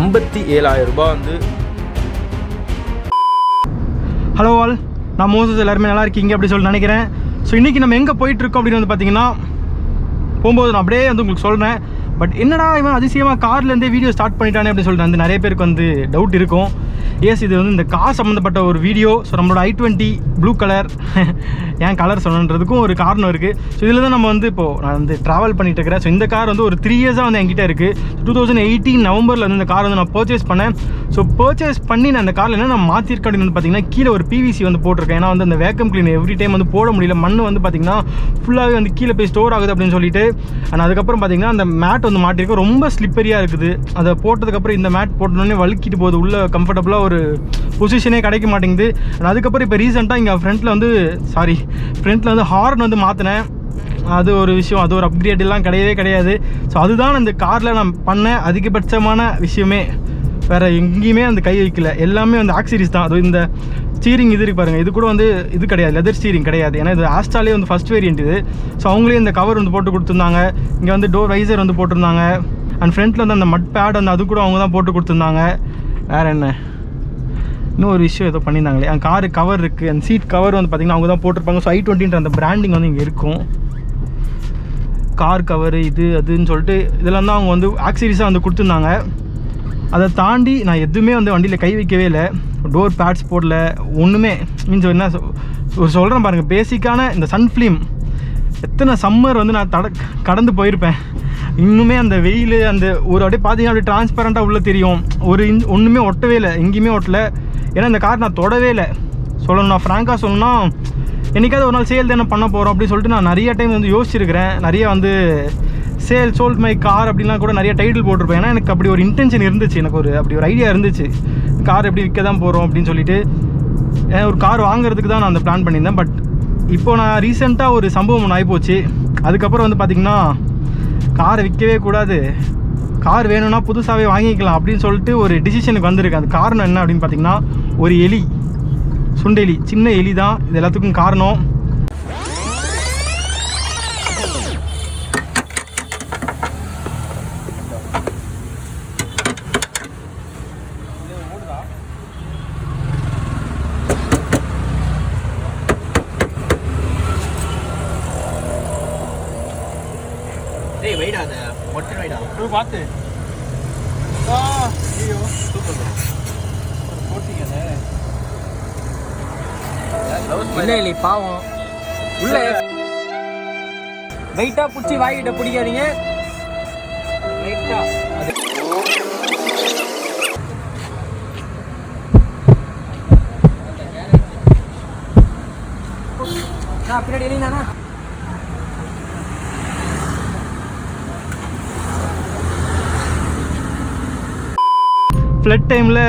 57,000 ரூபாய் வந்து. Hello all, நான் மோசஸ் எல்லாருமே நல்லா இருக்கீங்க அப்படி சொல்லி நினைக்கிறேன். ஸோ இன்றைக்கி நம்ம எங்கே போயிட்டுருக்கோம் அப்படின்னு வந்து பார்த்தீங்கன்னா, போகும்போது நான் அப்படியே வந்து உங்களுக்கு சொல்கிறேன். பட் என்னடா இவன் அதிசயமாக கார்லேருந்தே வீடியோ ஸ்டார்ட் பண்ணிட்டானே அப்படின்னு சொல்லிட்டு வந்து நிறைய பேருக்கு வந்து டவுட் இருக்கும். எஸ், இது வந்து இந்த கார் சம்மந்தப்பட்ட ஒரு வீடியோ. ஸோ நம்மளோட i20 ப்ளூ கலர், ஏன் கலர் சொன்னன்றதுக்கும் ஒரு காரணம் இருக்குது. ஸோ இதில் தான் நம்ம வந்து இப்போது நான் வந்து ட்ராவல் பண்ணிட்டு இருக்கிறேன். ஸோ இந்த கார் வந்து ஒரு 3 இயர்ஸாக வந்து என்கிட்ட இருக்குது. 2018 நவம்பரில் வந்து இந்த கார் வந்து நான் பர்ச்சேஸ் பண்ணேன். ஸோ பர்ச்சேஸ் பண்ணி நான் இந்த காரில் என்ன நான் மாற்றிருக்கேன் அப்படின்னு வந்து பார்த்தீங்கன்னா, கீழே ஒரு பிவிசி வந்து போட்டிருக்கேன். ஏன்னா வந்து அந்த வேக்கம் கிளீனர் எவ்ரி டைம் வந்து போட முடியல. மண் வந்து பார்த்தீங்கன்னா ஃபுல்லாகவே வந்து கீழே போய் ஸ்டோர் ஆகுது அப்படின்னு சொல்லிட்டு. அண்ட் அதுக்கப்புறம் பார்த்தீங்கன்னா அந்த மேட் வந்து மாட்டிருக்கோம், ரொம்ப ஸ்லிப்பரியாக இருக்குது. அதை போட்டதுக்கப்புறம் இந்த மேட் போட்டோன்னே வழுக்கிட்டு போகுது, உள்ள கம்ஃபர்டபுளாக ஒரு பொசிஷனே கிடைக்க மாட்டேங்குது. அண்ட் அதுக்கப்புறம் இப்போ ரீசெண்டாக இங்கே ஃப்ரண்ட்டில் வந்து ஹார்ன் வந்து மாற்றினேன். அது ஒரு விஷயம், அது ஒரு அப்கிரேட் எல்லாம் கிடையவே கிடையாது. ஸோ அதுதான் அந்த காரில் நான் பண்ண அதிகபட்சமான விஷயமே. வேறு எங்கேயுமே அந்த கை வைக்கல, எல்லாமே வந்து ஆக்சரிஸ் தான். அது இந்த ஸ்டீரிங் இது இருக்கு பாருங்கள், இது கூட வந்து இது கிடையாது, லெதர் ஸ்டீரிங் கிடையாது. ஏன்னா இது ஆஸ்டாலே வந்து ஃபஸ்ட் வேரியன்ட் இது. ஸோ அவங்களே இந்த கவர் வந்து போட்டு கொடுத்துருந்தாங்க. இங்கே வந்து டோர் வைசர் வந்து போட்டிருந்தாங்க. அண்ட் ஃப்ரண்ட்டில் வந்து அந்த மட் பேட் வந்து அது கூட அவங்க தான் போட்டு கொடுத்துருந்தாங்க. வேறு என்ன, இன்னும் ஒரு விஷயம் ஏதோ பண்ணியிருந்தாங்களே, அந்த காரு கவர் இருக்குது, அந்த சீட் கவர் வந்து பார்த்திங்கன்னா அவங்க தான் போட்டிருப்பாங்க. ஸோ i20ன்ற அந்த பிராண்டிங் வந்து இங்கே இருக்கும். கார் கவரு இது அதுன்னு சொல்லிட்டு இதெல்லாம் தான் அவங்க வந்து ஆக்சரிஸாக வந்து கொடுத்துருந்தாங்க. அதை தாண்டி நான் எதுவுமே வந்து வண்டியில் கை வைக்கவே இல்லை. டோர் பேட்ஸ் போடல, ஒன்றுமே. மீன்ஸ் என்ன சொல்கிறேன் பாருங்கள், பேசிக்கான இந்த சன்ஃப்ளீம் எத்தனை சம்மர் வந்து நான் கடந்து போயிருப்பேன். இன்னுமே அந்த வெயில் அந்த ஒரு அப்படியே பார்த்தீங்கன்னா அப்படியே டிரான்ஸ்பரண்ட்டாக உள்ளே தெரியும். ஒன்றுமே ஒட்டவே இல்லை, எங்கேயுமே ஒட்டலை. ஏன்னா இந்த கார் நான் தொடவே இல்லை. சொல்லணும்னா ஃப்ராங்காக சொல்லணும்னா, என்றைக்காவது ஒரு நாள் சேல் தானே பண்ண போகிறோம் அப்படின்னு சொல்லிட்டு நான் நிறைய டைம் வந்து யோசிச்சிருக்கிறேன். நிறைய வந்து சோல்ட் மை கார் அப்படின்லாம் கூட நிறைய டைட்டில் போட்டிருப்பேன். ஏன்னா எனக்கு அப்படி ஒரு இன்டென்ஷன் இருந்துச்சு, எனக்கு அப்படி ஒரு ஐடியா இருந்துச்சு, கார் எப்படி விற்க தான் போகிறோம் அப்படின்னு சொல்லிட்டு. ஒரு கார் வாங்குறதுக்கு தான் நான் அந்த பிளான் பண்ணியிருந்தேன். பட் இப்போது நான் ரீசெண்டாக ஒரு சம்பவம் ஒன்று ஆகிப்போச்சு. அதுக்கப்புறம் வந்து பார்த்திங்கன்னா, காரை விற்கவே கூடாது, கார் வேணும்னா புதுசாகவே வாங்கிக்கலாம் அப்படின்னு சொல்லிட்டு ஒரு டிசிஷனுக்கு வந்திருக்கு. அது காரணம் என்ன அப்படின்னு பார்த்திங்கன்னா, ஒரு எலி, சுண்டெலி, சின்ன எலி தான் இது எல்லாத்துக்கும் காரணம். பார்த்து இல்லை இல்லை பாவம், உள்ள வெயிட்டாக பிடிச்சி வாங்கிட்ட பிடிக்காதீங்க. வெயிட்டாக பின்னாடி எழுதினாண்ணா. ஃப்ளட் டைமில்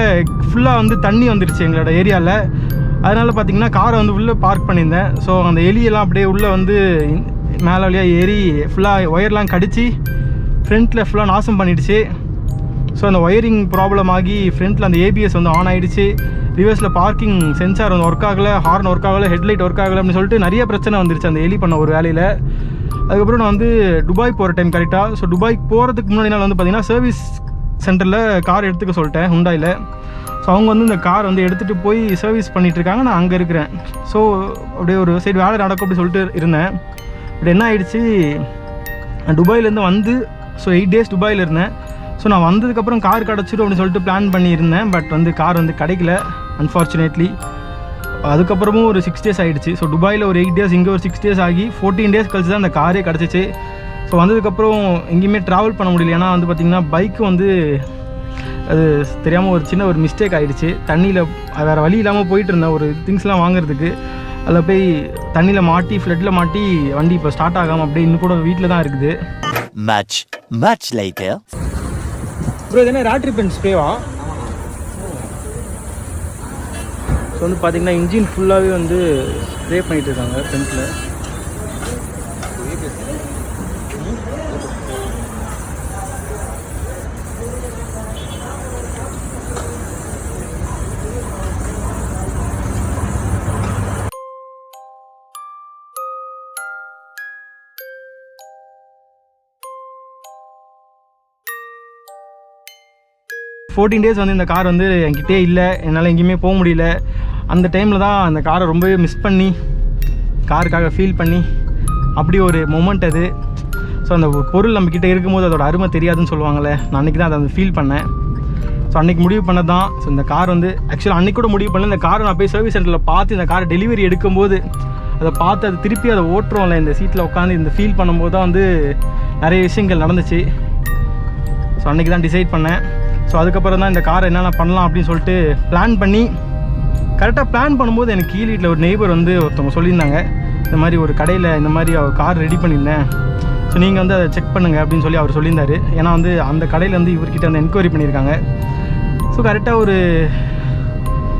ஃபுல்லாக வந்து தண்ணி வந்துடுச்சு எங்களோட ஏரியாவில். அதனால் பார்த்திங்கன்னா காரை வந்து உள்ளே பார்க் பண்ணியிருந்தேன். ஸோ அந்த எலியெல்லாம் அப்படியே உள்ளே வந்து மேலே வழியாக ஏறி ஃபுல்லாக ஒயர்லாம் கடித்து ஃப்ரண்ட்டில் ஃபுல்லாக நாசம் பண்ணிடுச்சு. ஸோ அந்த ஒயரிங் ப்ராப்ளம் ஆகி ஃப்ரண்ட்டில் அந்த ஏபிஎஸ் வந்து ஆன் ஆகிடுச்சு. ரிவர்ஸில் பார்க்கிங் சென்சார் வந்து ஒர்க் ஆகலை, ஹார்ன் ஒர்க் ஆகலை, ஹெட்லைட் ஒர்க் ஆகலை அப்படின்னு சொல்லிட்டு நிறைய பிரச்சனை வந்துருச்சு அந்த எலி பண்ண ஒரு வேலையில். அதுக்கப்புறம் நான் வந்து துபாய் போகிற டைம் கரெக்டாக. ஸோ துபாய்க்கு போகிறதுக்கு முன்னாடி நாள் வந்து பார்த்திங்கன்னா சர்வீஸ் சென்டரில் கார் எடுத்துக்க சொல்லிட்டேன், ஹுண்டாயில். ஸோ அவங்க வந்து இந்த கார் வந்து எடுத்துகிட்டு போய் சர்வீஸ் பண்ணிகிட்ருக்காங்க, நான் அங்கே இருக்கிறேன். ஸோ அப்படியே ஒரு சைடு வேலை நடக்கும் அப்படி சொல்லிட்டு இருந்தேன். பட் என்ன ஆகிடுச்சு, துபாயிலேருந்து வந்து ஸோ 8 days துபாயில் இருந்தேன். ஸோ நான் வந்ததுக்கப்புறம் கார் கிடச்சிடும் அப்படின்னு சொல்லிட்டு பிளான் பண்ணியிருந்தேன். பட் வந்து கார் வந்து கிடைக்கல அன்ஃபார்ச்சுனேட்லி. அதுக்கப்புறமும் ஒரு 6 days ஆகிடுச்சு. ஸோ துபாயில் ஒரு 8 days, இங்கே ஒரு 6 days ஆகி 14 days கழிச்சு தான் அந்த காரே கிடச்சிச்சு. ஸோ வந்ததுக்கப்புறம் எங்கேயுமே ட்ராவல் பண்ண முடியல. ஏன்னா வந்து பார்த்திங்கன்னா பைக்கு வந்து அது தெரியாமல் ஒரு சின்ன ஒரு மிஸ்டேக் ஆகிடுச்சு. தண்ணியில் வேறு வழி இல்லாமல் போயிட்டு இருந்தேன் ஒரு திங்ஸ்லாம் வாங்குறதுக்கு. அதில் போய் தண்ணியில் மாட்டி ஃப்ளட்டில் மாட்டி வண்டி இப்போ ஸ்டார்ட் ஆகாமல் அப்படியே இன்னும் கூட வீட்டில் தான் இருக்குது. Much later. ப்ரோ இது என்ன ராட்ரி பென் ஸ்ப்ரேவா? ஸோ வந்து பார்த்திங்கன்னா இன்ஜின் ஃபுல்லாகவே வந்து ஸ்ப்ரே பண்ணிகிட்டு இருக்காங்க ஃப்ரண்ட்டில். 14 days வந்து இந்த கார் வந்து என்கிட்டே இல்லை, என்னால் எங்கேயுமே போக முடியல. அந்த டைமில் தான் அந்த காரை ரொம்பவே மிஸ் பண்ணி காருக்காக ஃபீல் பண்ணி அப்படி ஒரு மொமெண்ட் அது. ஸோ அந்த பொருள் நம்மக்கிட்ட இருக்கும்போது அதோட அருமை தெரியாதுன்னு சொல்லுவாங்கள்ல, நான் அன்றைக்கி தான் அதை ஃபீல் பண்ணேன். ஸோ அன்றைக்கி முடிவு பண்ணது தான். ஸோ இந்த கார் வந்து ஆக்சுவலாக அன்றைக்கி கூட முடிவு பண்ணல. இந்த காரை நான் போய் சர்வீஸ் சென்டரில் பார்த்து இந்த காரை டெலிவரி எடுக்கும்போது அதை பார்த்து அதை திருப்பி அதை ஓட்டுறோம்ல, இந்த சீட்டில் உட்காந்து இந்த ஃபீல் பண்ணும்போது தான் வந்து நிறைய விஷயங்கள் நடந்துச்சு. ஸோ அன்றைக்கி தான் டிசைட் பண்ணேன். ஸோ அதுக்கப்புறம் தான் இந்த காரை என்னென்ன பண்ணலாம் அப்படின்னு சொல்லிட்டு பிளான் பண்ணி கரெக்டாக பிளான் பண்ணும்போது எனக்கு கீழ் வீட்டில் ஒரு நெய்பர் வந்து ஒருத்தவங்க சொல்லியிருந்தாங்க, இந்த மாதிரி ஒரு கடையில் இந்த மாதிரி அவர் கார் ரெடி பண்ணியிருந்தேன், ஸோ நீங்கள் வந்து அதை செக் பண்ணுங்கள் அப்படின்னு சொல்லி அவர் சொல்லியிருந்தார். ஏன்னா வந்து அந்த கடையில் வந்து இவர்கிட்ட வந்து என்கொயரி பண்ணியிருக்காங்க. ஸோ கரெக்டாக ஒரு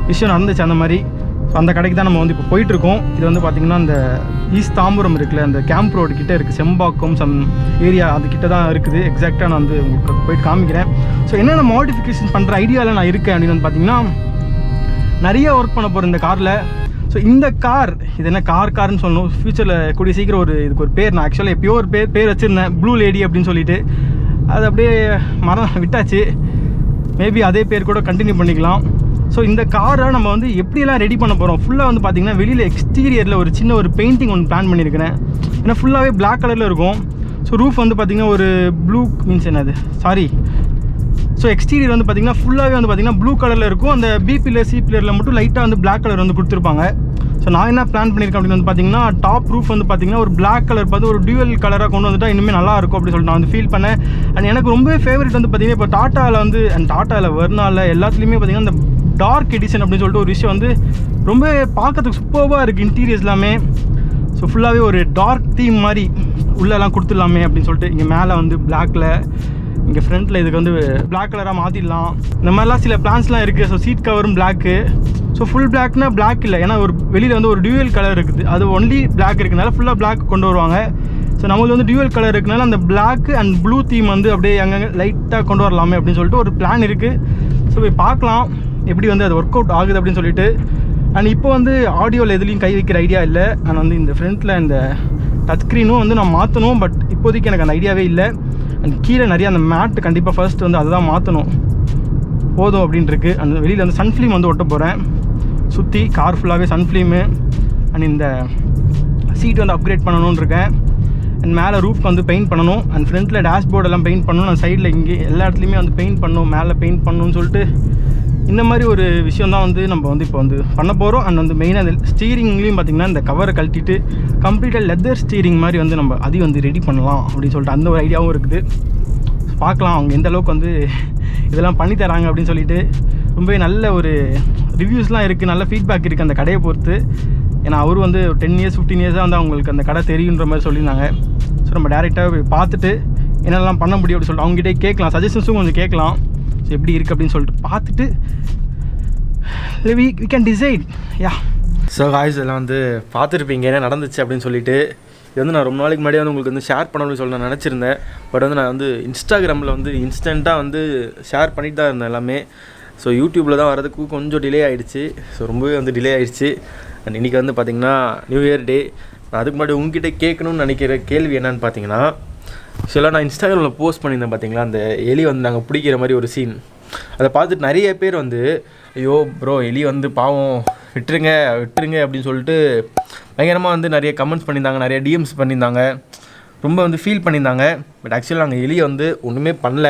விஷயம் நடந்துச்சு அந்த மாதிரி. ஸோ அந்த கடைக்கு தான் நம்ம வந்து இப்போ போயிட்டுருக்கோம். இது வந்து பார்த்திங்கன்னா அந்த ஈஸ்ட் தாம்பரம் இருக்குல்ல, அந்த கேம்ப் ரோடு கிட்டே இருக்குது, செம்பாக்கம் சம் ஏரியா அதுக்கிட்ட தான் இருக்குது. எக்ஸாக்டாக நான் வந்து உங்களுக்கு போயிட்டு காமிக்கிறேன். ஸோ என்னென்ன மாடிஃபிகேஷன் பண்ணுற ஐடியாவில் நான் இருக்கேன் அப்படின்னு வந்து பார்த்திங்கன்னா, நிறைய ஒர்க் பண்ண போகிறேன் இந்த காரில். ஸோ இந்த கார் இது என்ன கார்னு சொல்லணும், ஃப்யூச்சரில் கூடிய சீக்கிரம் ஒரு இதுக்கு ஒரு பேர், நான் ஆக்சுவலாக எப்பயோ ஒரு பேர் வச்சுருந்தேன், ப்ளூ லேடி அப்படின்னு சொல்லிட்டு. அது அப்படியே மரம் விட்டாச்சு. மேபி அதே பேர் கூட கண்டினியூ பண்ணிக்கலாம். ஸோ இந்த காரை நம்ம வந்து எப்படியெல்லாம் ரெடி பண்ண போகிறோம், ஃபுல்லாக வந்து பார்த்திங்கன்னா வெளியில் எக்ஸ்டீரியரில் ஒரு சின்ன ஒரு பெயிண்டிங் ஒன்று பிளான் பண்ணியிருக்கிறேன். ஏன்னா ஃபுல்லாகவே பிளாக் கலரில் இருக்கும். ஸோ ரூஃப் வந்து பார்த்திங்கன்னா ஒரு ப்ளூ மீன்ஸ் என்னது ஸோ எக்ஸ்டீரியர் வந்து பார்த்திங்கன்னா ஃபுல்லாகவே வந்து பார்த்திங்கன்னா ப்ளூ கலரில் இருக்கும். அந்த பி பில்லர் சி பில்லரில் மட்டும் லைட்டாக வந்து பிளாக் கலர் வந்து கொடுத்துருப்பாங்க. ஸோ நான் என்ன பிளான் பண்ணியிருக்கேன் அப்படின்னு வந்து பார்த்திங்கன்னா, டாப் ரூஃப் வந்து பார்த்திங்கன்னா ஒரு பிளாக் கலர் பார்த்து ஒரு டியூவல் கலராக கொண்டு வந்துட்டால் இன்னுமே நல்லாயிருக்கும் அப்படின்னு சொல்லிட்டு நான் வந்து ஃபீல் பண்ணேன். அண்ட் எனக்கு ரொம்ப ஃபேவரட் வந்து பார்த்திங்கன்னா இப்போ டாட்டாவில் வந்து டாட்டாவில் வர்னாவில் எல்லாத்துலேயுமே பார்த்திங்கன்னா இந்த டார்க் எடிஷன் அப்படின்னு சொல்லிட்டு ஒரு விஷயம் வந்து ரொம்ப பார்க்கறதுக்கு சூப்பராக இருக்குது இன்டீரியர்ஸ் எல்லாமே. ஸோ ஃபுல்லாகவே ஒரு டார்க் தீம் மாதிரி உள்ளெல்லாம் கொடுத்துடலாமே அப்படின்னு சொல்லிட்டு இங்கே மேலே வந்து பிளாக்கில், இங்கே ஃப்ரண்ட்டில் இதுக்கு வந்து பிளாக் கலராக மாற்றிடலாம். இந்த மாதிரிலாம் சில பிளான்ஸ்லாம் இருக்குது. ஸோ சீட் கவரும் பிளாக்கு. ஸோ ஃபுல் பிளாக்னா பிளாக் இல்லை, ஏன்னா ஒரு வெளியில் வந்து ஒரு டியூவல் கலர் இருக்குது, அது ஒன்லி பிளாக் இருக்குனால ஃபுல்லாக பிளாக் கொண்டு வருவாங்க. ஸோ நம்மளுக்கு வந்து டியூவல் கலர் இருக்குனால அந்த பிளாக் அண்ட் ப்ளூ தீம் வந்து அப்படியே அங்கங்கே லைட்டாக கொண்டு வரலாமே அப்படின்னு சொல்லிட்டு ஒரு பிளான் இருக்குது. ஸோ போய் பார்க்கலாம் எப்படி வந்து அது ஒர்க் அவுட் ஆகுது அப்படின்னு சொல்லிட்டு. அண்ட் இப்போ வந்து ஆடியோவில் எதுலேயும் கை வைக்கிற ஐடியா இல்லை. நான் வந்து இந்த ஃப்ரண்ட்டில் இந்த டச் ஸ்க்ரீனும் வந்து நான் மாற்றணும். பட் இப்போதைக்கு எனக்கு அந்த ஐடியாவே இல்லை. அண்ட் கீழே நிறைய அந்த மேட்டு கண்டிப்பாக ஃபர்ஸ்ட் வந்து அதை தான் மாற்றணும் போதும் அப்படின்ட்டுருக்கு. அந்த வெளியில் வந்து சன்ஃப்ளீம் வந்து ஒட்ட போகிறேன், சுற்றி கார் ஃபுல்லாகவே சன்ஃப்ளீமு. அண்ட் இந்த சீட் வந்து அப்கிரேட் பண்ணணும்னு இருக்கேன். அண்ட் மேலே ரூஃப்க்கு வந்து பெயிண்ட் பண்ணணும். அண்ட் ஃப்ரண்ட்டில் டேஷ்போர்டெல்லாம் பெயிண்ட் பண்ணணும். நான் சைடில் இங்கே எல்லா இடத்துலையுமே வந்து பெயிண்ட் பண்ணணும், மேலே பெயிண்ட் பண்ணணும்னு சொல்லிட்டு இந்த மாதிரி ஒரு விஷயம் தான் வந்து நம்ம வந்து இப்போ வந்து பண்ண போகிறோம். அண்ட் வந்து மெயினாக அந்த ஸ்டீரிங்லேயும் பார்த்திங்கன்னா இந்த கவரை கழட்டிட்டு கம்ப்ளீட்டாக லெதர் ஸ்டீரிங் மாதிரி வந்து நம்ம அதையும் வந்து ரெடி பண்ணலாம் அப்படின்னு சொல்லிட்டு அந்த ஒரு ஐடியாவும் இருக்குது. பார்க்கலாம் அவங்க எந்த அளவுக்கு வந்து இதெல்லாம் பண்ணி தராங்க அப்படின்னு சொல்லிட்டு. ரொம்பவே நல்ல ஒரு ரிவ்யூஸ்லாம் இருக்குது, நல்ல ஃபீட்பேக் இருக்குது அந்த கடையை பொறுத்து. ஏன்னா அவர் வந்து 10 years 15 years வந்து அவங்களுக்கு அந்த கடை தெரியுன்ற மாதிரி சொல்லியிருந்தாங்க. ஸோ நம்ம டேரெக்டாக போய் பார்த்துட்டு என்னெல்லாம் பண்ண முடியும் அப்படின்னு சொல்லிட்டு அவங்ககிட்டே கேட்கலாம், சஜஷன்ஸும் கொஞ்சம் கேட்கலாம். ஸோ எப்படி இருக்குது அப்படின்னு சொல்லிட்டு பார்த்துட்டு we can decide. So guys எல்லாம் வந்து பார்த்துருப்பீங்க என்ன நடந்துச்சு அப்படின்னு சொல்லிட்டு. இது வந்து நான் ரொம்ப நாளைக்கு முன்னாடியே வந்து உங்களுக்கு வந்து ஷேர் பண்ணணும்னு சொல்லி நான் நினச்சிருந்தேன். பட் வந்து நான் வந்து இன்ஸ்டாகிராமில் வந்து இன்ஸ்டண்ட்டாக வந்து ஷேர் பண்ணிட்டு தான் இருந்தேன் எல்லாமே. ஸோ யூடியூப்பில் தான் வரதுக்கு கொஞ்சம் டிலே ஆகிடுச்சு. ஸோ ரொம்பவே வந்து டிலே ஆகிடுச்சு. அண்ட் இன்றைக்கி வந்து பார்த்திங்கன்னா நியூ இயர் டே. நான் அதுக்கு முன்னாடி உங்ககிட்ட கேட்கணும்னு நினைக்கிற கேள்வி என்னென்னு பார்த்தீங்கன்னா, சில நான் இன்ஸ்டாகிராமில் போஸ்ட் பண்ணியிருந்தேன் பார்த்தீங்களா, அந்த எலி வந்து நாங்கள் பிடிக்கிற மாதிரி ஒரு சீன். அதை பார்த்துட்டு நிறைய பேர் வந்து ஐயோ ப்ரோ எலி வந்து பாவம் விட்டுருங்க அப்படின்னு சொல்லிட்டு பயங்கரமாக வந்து நிறைய கமெண்ட்ஸ் பண்ணியிருந்தாங்க, நிறைய டிஎம்ஸ் பண்ணியிருந்தாங்க, ரொம்ப வந்து ஃபீல் பண்ணியிருந்தாங்க. பட் ஆக்சுவலாக நாங்கள் எலியை வந்து ஒன்றுமே பண்ணல.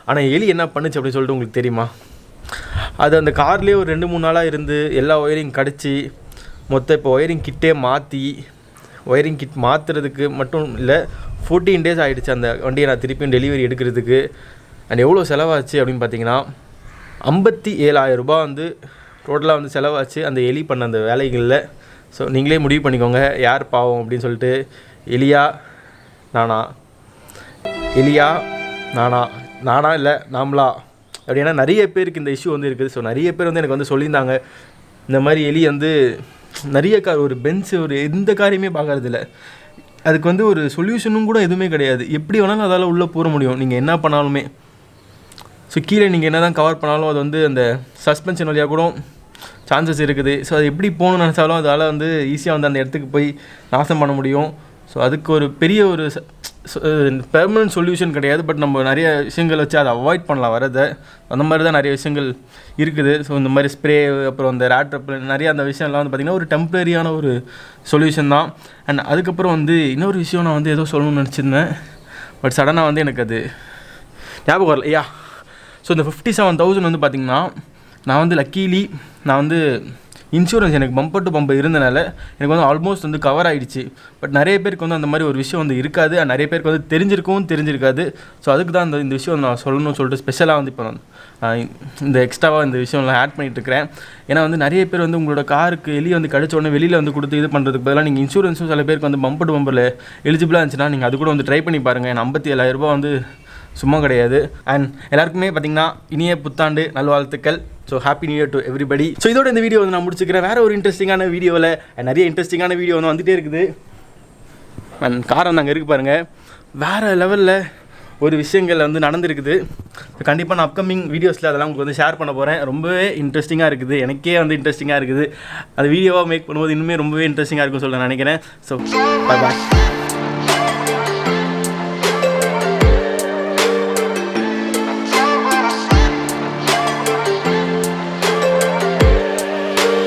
ஆனால் எலி என்ன பண்ணுச்சு அப்படின்னு சொல்லிட்டு உங்களுக்கு தெரியுமா? அது அந்த கார்லேயே ஒரு 2-3 நாளாக இருந்து எல்லா ஒயரிங் கடிச்சு மொத்தம் இப்போ ஒயரிங் கிட்டே மாற்றி ஒயரிங் கிட் மாற்றுறதுக்கு மட்டும் இல்லை 14 days ஆகிடுச்சு அந்த வண்டியை நான் திருப்பியும் டெலிவரி எடுக்கிறதுக்கு. அண்ட் எவ்வளோ செலவாச்சு அப்படின்னு பார்த்தீங்கன்னா 57,000 ரூபாய் வந்து டோட்டலாக வந்து செலவாச்சு அந்த எலி பண்ண அந்த வேலைகளில். ஸோ நீங்களே முடிவு பண்ணிக்கோங்க யார் பாவம் அப்படின்னு சொல்லிட்டு. எலியா நானா இல்லை நாமளா அப்படின்னா நிறைய பேருக்கு இந்த இஷ்யூ வந்து இருக்குது. ஸோ நிறைய பேர் வந்து எனக்கு வந்து சொல்லியிருந்தாங்க இந்த மாதிரி எலி வந்து நிறைய கார் ஒரு பென்ஸ் ஒரு எந்த காரையுமே பார்க்கறதில்ல, அதுக்கு வந்து ஒரு சொல்யூஷனும் கூட எதுவுமே கிடையாது, எப்படி வேணாலும் அதால் உள்ளே போக முடியும் நீங்கள் என்ன பண்ணாலுமே. ஸோ கீழே நீங்கள் என்ன தான் கவர் பண்ணாலும் அது வந்து அந்த சஸ்பென்ஷன் வழியாக கூட சான்சஸ் இருக்குது. ஸோ அது எப்படி போகணும்னு நினச்சாலும் அதால் வந்து ஈஸியாக வந்து அந்த இடத்துக்கு போய் நாசம் பண்ண முடியும். ஸோ அதுக்கு ஒரு பெரிய ஒரு பெர்மனன்ட் சொல்யூஷன் கிடையாது. பட் நம்ம நிறைய விஷயங்கள் வச்சு அதை அவாய்ட் பண்ணலாம் வரதை. அந்த மாதிரி தான் நிறைய விஷயங்கள் இருக்குது. ஸோ இந்த மாதிரி ஸ்ப்ரே அப்புறம் அந்த ரேட் நிறைய அந்த விஷயம்லாம் வந்து பார்த்திங்கன்னா ஒரு டெம்ப்ரரியான ஒரு சொல்யூஷன் தான். அண்ட் அதுக்கப்புறம் வந்து இன்னொரு விஷயம் நான் வந்து ஏதோ சொல்லணும்னு நினச்சிருந்தேன். பட் சடனாக வந்து எனக்கு அது ஞாபகம் வரல. ஐயா ஸோ இந்த 57,000 வந்து பார்த்திங்கன்னா நான் வந்து லக்கீலி நான் வந்து இன்சூரன்ஸ் எனக்கு பம்பர் டு பம்பர் இருந்தனால எனக்கு வந்து ஆல்மோஸ்ட் வந்து கவர் ஆகிடுச்சு. பட் நிறைய பேருக்கு வந்து அந்த மாதிரி ஒரு விஷயம் வந்து இருக்காது. நிறைய பேருக்கு வந்து தெரிஞ்சிருக்காது. ஸோ அதுக்கு தான் இந்த விஷயம் நான் சொல்லணும்னு சொல்லிட்டு ஸ்பெஷலாக வந்து இப்போ இந்த எக்ஸ்ட்ராவாக இந்த விஷயம்லாம் ஆட் பண்ணிகிட்ருக்கிறேன். ஏன்னா வந்து நிறைய பேர் வந்து உங்களோட காருக்கு எலி வந்து கடிச்ச உடனே வெளியில் வந்து கொடுத்து இது பண்ணுறதுக்கு பதிலாக நீங்கள் இன்சூரன்ஸும் சில பேருக்கு வந்து பம்பர் டு பம்பரில் எலிஜிபிளாக இருந்துச்சுன்னா நீங்கள் அது கூட வந்து ட்ரை பண்ணி பாருங்கள். 57,000 ரூபா வந்து சும்மா கிடையாது. அண்ட் எல்லாருக்குமே பார்த்திங்கன்னா இனிய புத்தாண்டு நல்வாழ்த்துக்கள். So happy new year to everybody. So இதோட இந்த வீடியோ வந்து நான் முடிச்சுக்கிறேன். வேறு ஒரு இன்ட்ரெஸ்டிங்கான வீடியோவில் நிறைய இன்ட்ரெஸ்டிங்கான வீடியோ வந்து வந்துகிட்டே இருக்குது. அண்ட் காரம் அங்கே இருக்குது பாருங்கள், வேறு லெவலில் ஒரு விஷயங்கள் வந்து நடந்துருக்குது. ஸோ கண்டிப்பாக நான் அப்கமிங் வீடியோஸில் அதெல்லாம் உங்களுக்கு வந்து ஷேர் பண்ண போகிறேன். ரொம்பவே இன்ட்ரெஸ்டிங்காக இருக்குது, எனக்கே வந்து இன்ட்ரெஸ்டிங்காக இருக்குது. அது வீடியோவாக மேக் பண்ணும்போது இன்னுமே ரொம்பவே இன்ட்ரெஸ்டிங்காக இருக்கும்னு சொல்ல நினைக்கிறேன். So bye.